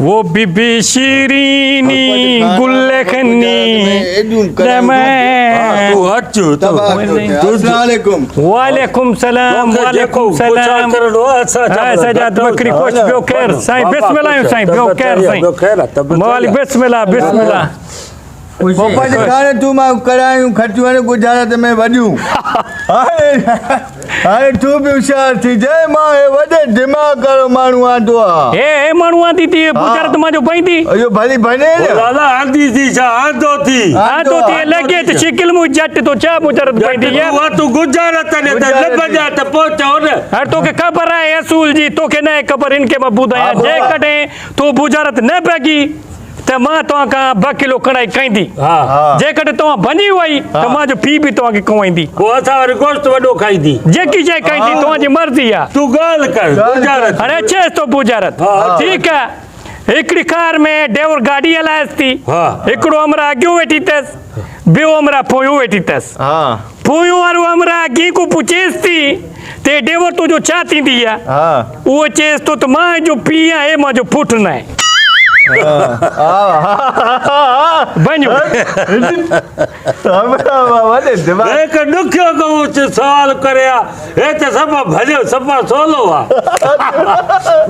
वो बीबी शीरीनी गुल्लखनी वालेकुम सलाम सजाद बकरी खुश बियो खैर साईं बिस्मिल्लाह साईं बियो खैर साईं मौली बिस्मिल्लाह बिस्मिल्लाह पप्पा जी खाने तू मां करायूं खटियूं ने गुजारत में वडियूं हाणे तू भी होशियार थी जय मां हे वडे दिमाग वारो माण्हू आंदो आहे हे माण्हू आंदी थी गुजारत मां जो पईंदी अयो भली बने लाला आंदी थी छा आंदो थी लगे त शिकिल मु जट तो छा गुजारत पईंदी यार तू गुजारत ने त लबजा त पहुचो न हर तोखे खबर है असूल जी तोखे न खबर इनके मां बुधाया जे कटे तू गुजारत न पगी त मां तव्हां खां 2 किलो कढ़ाई कईंदी जे कटे तव्हां भञी वई त मां जो पी भी तव्हां खे कवाईंदी को असां वरी गोश्त वॾो खाईंदी जेकी शइ कईंदी तव्हां जी मर्ज़ी आहे तू ॻाल्हि कर गुजारत हाणे अचेसि तो गुजारत ठीकु आहे हिकिड़ी कार में ड्राइवर गाॾी हलाएसि थी हिकिड़ो अमरा अॻियों वेठी अथसि ॿियो अमरा पोयों वेठी अथसि पोयों वारो अमरा अॻी को पुछेसि थी ते ड्राइवर तुंहिंजो छा थींदी आहे उहो चएसि थो त मां जो पीउ आहियां हे मुंहिंजो पुटु न आहे हिकु ॾुखियो सवाल करे हे त सफ़ा भॼो सफ़ा सवलो आहे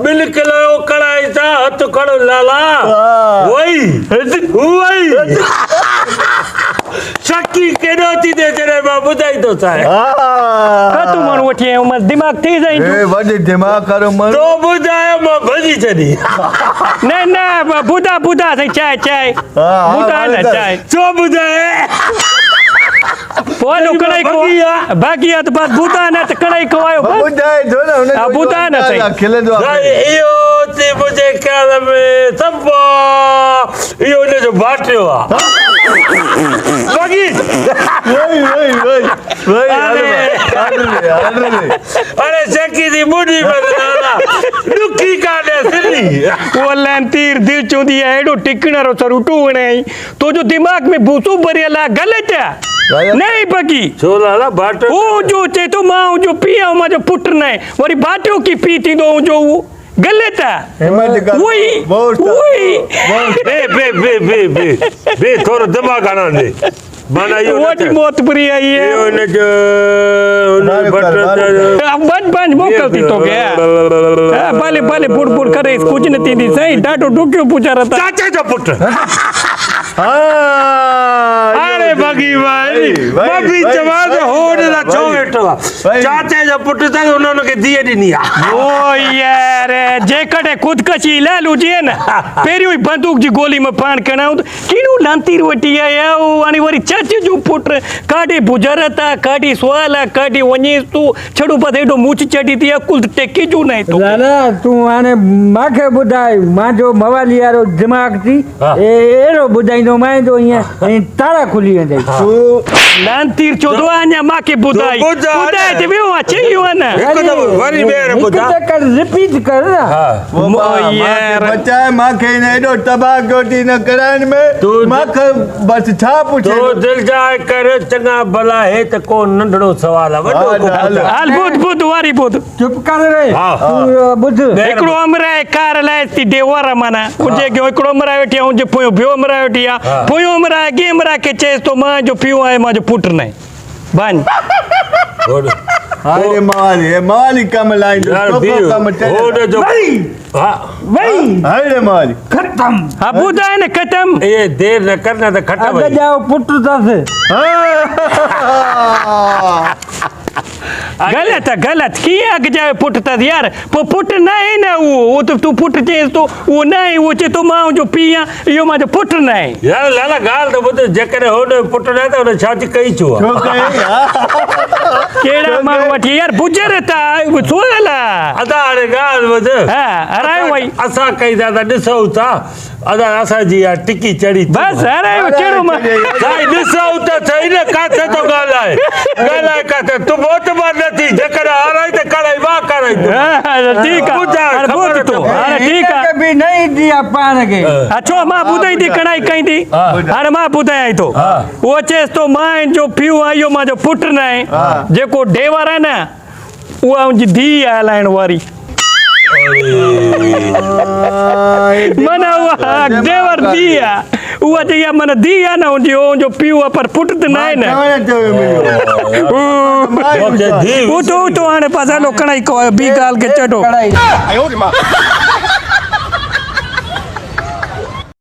2 किलो कढ़ाई सां हथ खड़ो लाला वई शकी केॾो थी थिए जॾहिं मां ॿुधाई थो चाहे तूं माण्हू वठी आयो मां दिमाग़ थी जाई वॾे दिमाग़ वारो माण्हू तो ॿुधायो मां भॼी छॾी न बुधा बुधा साईं चांहि चांहि बुधा न चांहि छो ॿुधाए पोइ कढ़ाई बाक़ी आहे त बस बुधा न त कढ़ाई खवायो ॿुधाए थो न हुन बुधा न साईं खिलंदो आहे इहो ते मुंहिंजे ख़्याल में सभु इहो हिनजो बाटियो आहे अरे शकी जी मुंडी ॾुखी कान्हे सिली उहो तीर दिल चवंदी आहे हेॾो टिकणो सरूटू वणे तो जो दिमाग़ में भूसो भरियल आहे ग़लति आहे नहीं पगी छो लाला बाटो वो जो चे तो मां जो पिया मां जो पुट न वरी बाटियो की पी थींदो जो गलत है वही बे थोरो दिमाग़ हणा दे माना यो वोटी मौत पूरी आई है यो ने जो बन मोकलती तो गया भले भले बुड़ बुड़ करे कुछ न थींदी सही ॾाढो ॾुखियो पुछारत चाचा जो पुट अरे बगी भाई बगी चवाद होड़ ला छो वेठो चाचे जो पुट त उन्होंने के दिए ॾिनी आ ओ यार जे कटे खुदकशी लालू जी न पेरियो बंदूक जी गोली में पान कणाउ किनु लांतीर वटी आया आणि वरी चाचे जो पुट काडी बुजरता काडी सवाल काडी वनी तू छडू पद एडो मूछ चडी थी कुल टेके जो नहीं तो लाला तू आने माखे बुधाई मा जो मवाली यारो दिमाग थी एरो बुधाईंदो मां तो ये तारा खुली वेंदे तू लांतीर चोदो आने माके बुधाई बुधाई ते बियो अच्छे यो ना एक तो वरी बेर बुधा कर रिपीट कर ना यार बच्चा माखे ने एडो तबाह गोटी न करान में माखे बस छा पूछे तो दिल जाए कर चंगा भला है त को नंढड़ो सवाल है वडो हाल बुध वारी बुध चुप कर रे बुध एकड़ो अमरा कार लायती देवर माना उजे के एकड़ो अमरा वेठी उजे पोयो बियो अमरा वेठी आ पोयो अमरा गे अमरा के चेस तो मां जो पियो है मां जो पुट नहीं बन अरे माली कम लाइन तो कम होड़ जो हां वही अरे माली खत्म हां बुधा है ने खत्म ये देर न करना तो खत्म अब जाओ पुट दस गलत की अग जाए पुट त यार पुट नहीं ना वो तो तू पुट चेस तो वो नहीं वो चे तो मां जो पिया यो मां जो पुट नहीं यार लाला गाल तो बुध जेकरे होड़ पुट न तो छाती कई छो केड़ा मां वठी यार बुजरता सोला अदा अरे गाल बुध हां अरे वही असा कई दादा दिसो था अदा असा जी यार टिकी चढ़ी बस अरे केड़ो मां साई दिसो था सही ने काथे तो गाल है काथे तू बहुत बार नथी जेकर आराई ते कराई वा कराई ठीक है अरे तो अरे ठीक है कभी नहीं दिया पान के अच्छा मां बुधाई दी कणाई कई थी अरे मां बुधाई तो वो चेस तो मां जो पियो आयो मां जो पुट न है जेको डेवर है ना वो जी धी हलाइण वारी मन उहा देवर दी आहे उहा चई आहे मन धी आहे न जो पीउ आहे पर पुट त न आहे न मूंखे धी उतो हाणे पासा लोकण ई ॿी ॻाल्हि खे चटो